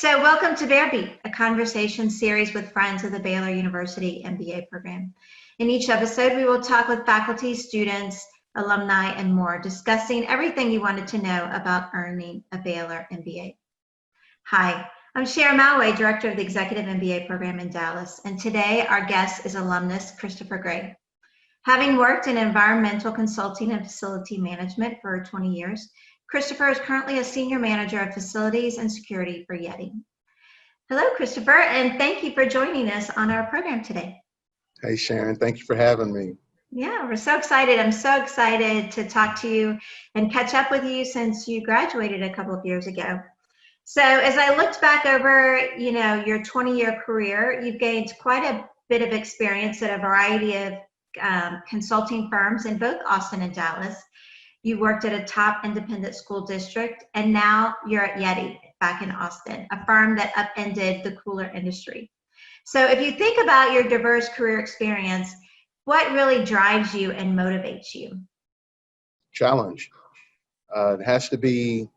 So welcome to Bear Beat, a conversation series with friends of the Baylor University MBA program. In each episode, we will talk with faculty, students, alumni, and more, discussing everything you wanted to know about earning a Baylor MBA. Hi, I'm Sharon Malway, Director of the Executive MBA program in Dallas, and today our guest is alumnus Christopher Gray. Having worked in environmental consulting and facility management for 20 years, Christopher is currently a senior manager of facilities and security for YETI. Hello, Christopher, and thank you for joining us on our program today. Hey, Sharon, thank you for having me. Yeah, we're so excited. I'm so excited to talk to you and catch up with you since you graduated a couple of years ago. So as I looked back over, your 20-year career, you've gained quite a bit of experience at a variety of consulting firms in both Austin and Dallas. You worked at a top independent school district, and now you're at YETI back in Austin, a firm that upended the cooler industry. So if you think about your diverse career experience, what really drives you and motivates you? Challenge. It has to be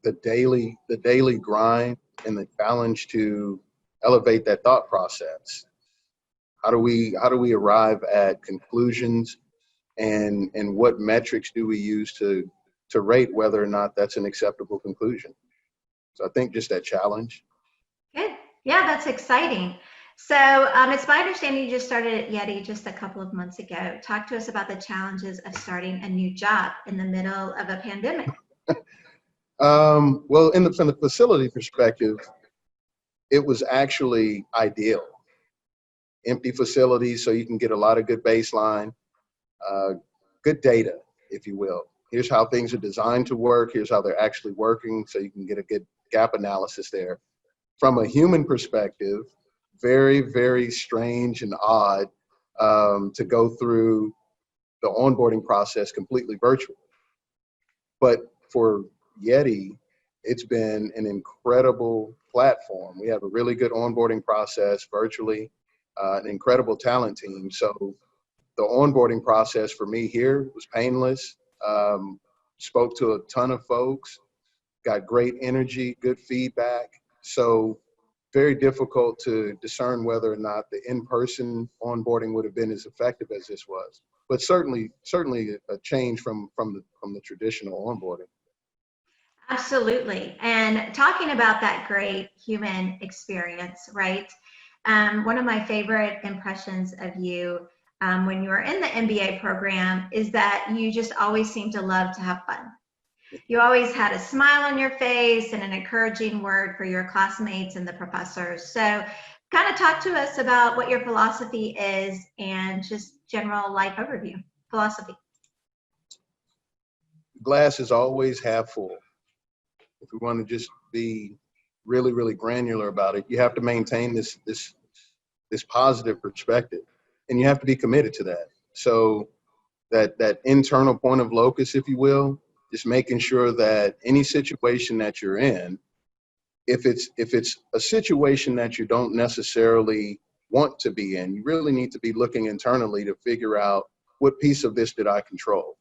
the daily grind and the challenge to elevate that thought process. How do we arrive at conclusions? And what metrics do we use to rate whether or not that's an acceptable conclusion? So I think just that challenge. Good. Yeah, that's exciting. So it's my understanding you just started at YETI just a couple of months ago. Talk to us about the challenges of starting a new job in the middle of a pandemic. Well, from the facility perspective, it was actually ideal. Empty facilities, so you can get a lot of good baseline. Good data, if you will. Here's how things are designed to work. Here's how they're actually working, so you can get a good gap analysis there. From a human perspective, very, very strange and odd to go through the onboarding process completely virtual. But for YETI, it's been an incredible platform. We have a really good onboarding process virtually, an incredible talent team. So the onboarding process for me here was painless. Spoke to a ton of folks, got great energy, good feedback. So very difficult to discern whether or not the in-person onboarding would have been as effective as this was. But certainly a change from the traditional onboarding. Absolutely. And talking about that great human experience, right? One of my favorite impressions of you when you were in the MBA program is that you just always seem to love to have fun. You always had a smile on your face and an encouraging word for your classmates and the professors. So kind of talk to us about what your philosophy is and just general life overview, philosophy. Glass is always half full. If we want to just be really, really granular about it, you have to maintain this positive perspective. And you have to be committed to that. So that internal point of locus, if you will, just making sure that any situation that you're in, if it's a situation that you don't necessarily want to be in, you really need to be looking internally to figure out what piece of this did I control?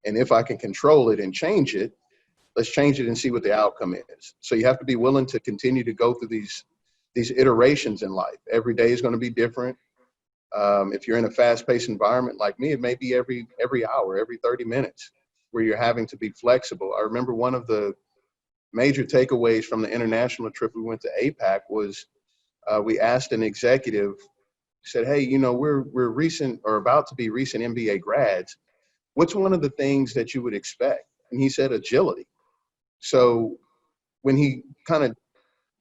And if I can control it and change it, let's change it and see what the outcome is. So you have to be willing to continue to go through these iterations in life. Every day is going to be different. If you're in a fast-paced environment like me, it may be every hour, every 30 minutes, where you're having to be flexible. I remember one of the major takeaways from the international trip we went to APAC was we asked an executive, said, hey, we're recent or about to be recent MBA grads. What's one of the things that you would expect? And he said agility. So when he kind of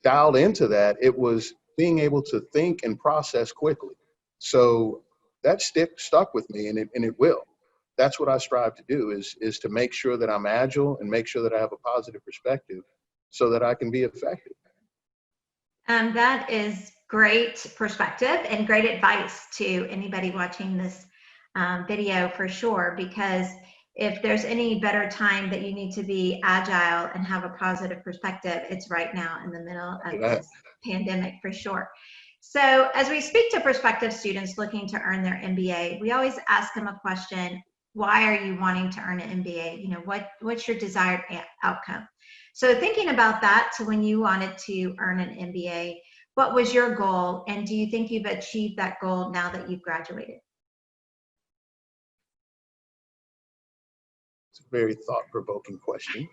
dialed into that, it was being able to think and process quickly. So that stuck with me, and it will. That's what I strive to do is to make sure that I'm agile and make sure that I have a positive perspective so that I can be effective. That is great perspective and great advice to anybody watching this video for sure, because if there's any better time that you need to be agile and have a positive perspective, it's right now in the middle of this pandemic for sure. So as we speak to prospective students looking to earn their MBA, we always ask them a question: why are you wanting to earn an MBA? What's your desired outcome? So thinking about that to when you wanted to earn an MBA, what was your goal? And do you think you've achieved that goal now that you've graduated? It's a very thought-provoking question.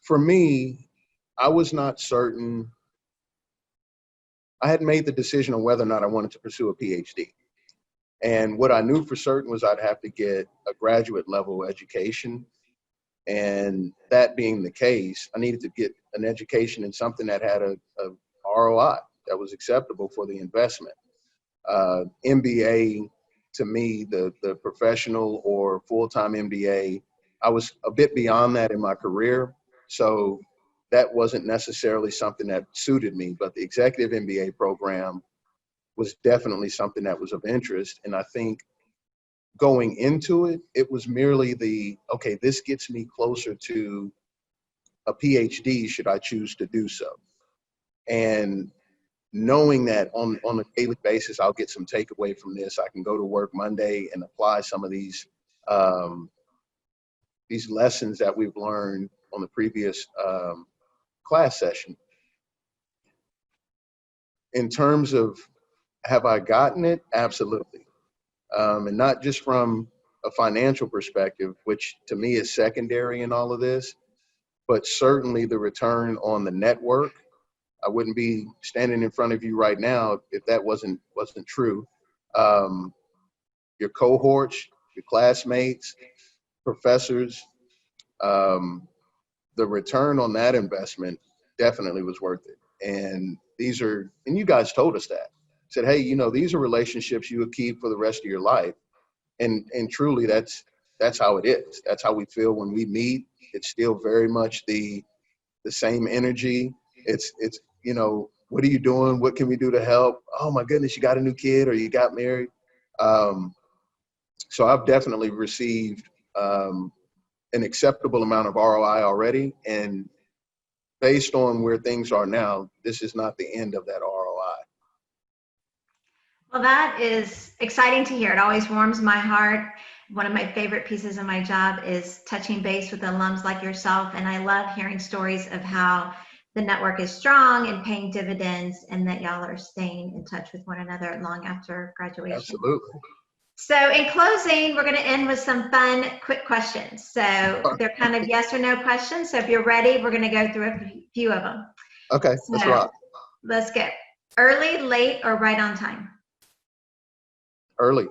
For me, I was not certain. I hadn't made the decision on whether or not I wanted to pursue a PhD. And what I knew for certain was I'd have to get a graduate level education. And that being the case, I needed to get an education in something that had a ROI that was acceptable for the investment. MBA, to me, the professional or full-time MBA, I was a bit beyond that in my career. So that wasn't necessarily something that suited me, but the executive MBA program was definitely something that was of interest. And I think going into it, it was merely okay, this gets me closer to a PhD should I choose to do so. And knowing that on a daily basis, I'll get some takeaway from this. I can go to work Monday and apply some of these lessons that we've learned on the previous class session. In terms of, have I gotten it? Absolutely. And not just from a financial perspective, which to me is secondary in all of this, but certainly the return on the network. I wouldn't be standing in front of you right now if that wasn't true. Your cohorts, your classmates, professors, the return on that investment definitely was worth it. And and you guys told us that. Said, hey, these are relationships you would keep for the rest of your life. And truly that's how it is. That's how we feel when we meet. It's still very much the same energy. It's what are you doing? What can we do to help? Oh my goodness, you got a new kid or you got married. So I've definitely received an acceptable amount of ROI already. And based on where things are now, this is not the end of that ROI. Well, that is exciting to hear. It always warms my heart. One of my favorite pieces of my job is touching base with alums like yourself. And I love hearing stories of how the network is strong and paying dividends, and that y'all are staying in touch with one another long after graduation. Absolutely. So in closing, we're going to end with some fun, quick questions. So they're kind of yes or no questions. So if you're ready, we're going to go through a few of them. Okay, let's rock. Let's go. Early, late, or right on time? Early.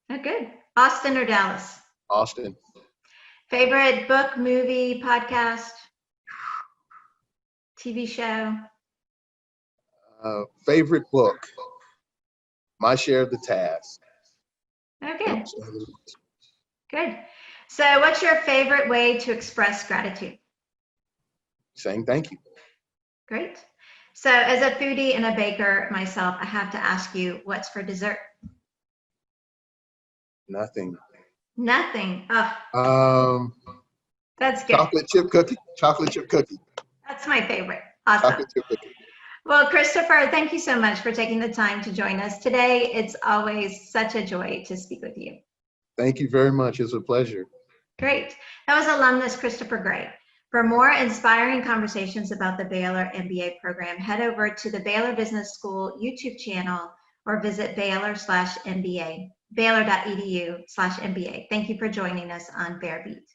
Oh, good. Austin or Dallas? Austin. Favorite book, movie, podcast, TV show? Favorite book, My Share of the Task. Oh, good. Good. So what's your favorite way to express gratitude? Saying thank you. Great. So as a foodie and a baker myself, I have to ask you, what's for dessert? Nothing. Nothing. Oh, that's good. Chocolate chip cookie. Chocolate chip cookie. That's my favorite. Awesome. Chocolate chip cookie. Well, Christopher, thank you so much for taking the time to join us today. It's always such a joy to speak with you. Thank you very much. It's a pleasure. Great. That was alumnus Christopher Gray. For more inspiring conversations about the Baylor MBA program, head over to the Baylor Business School YouTube channel or visit Baylor/MBA, baylor.edu/MBA. Thank you for joining us on Bear Beat.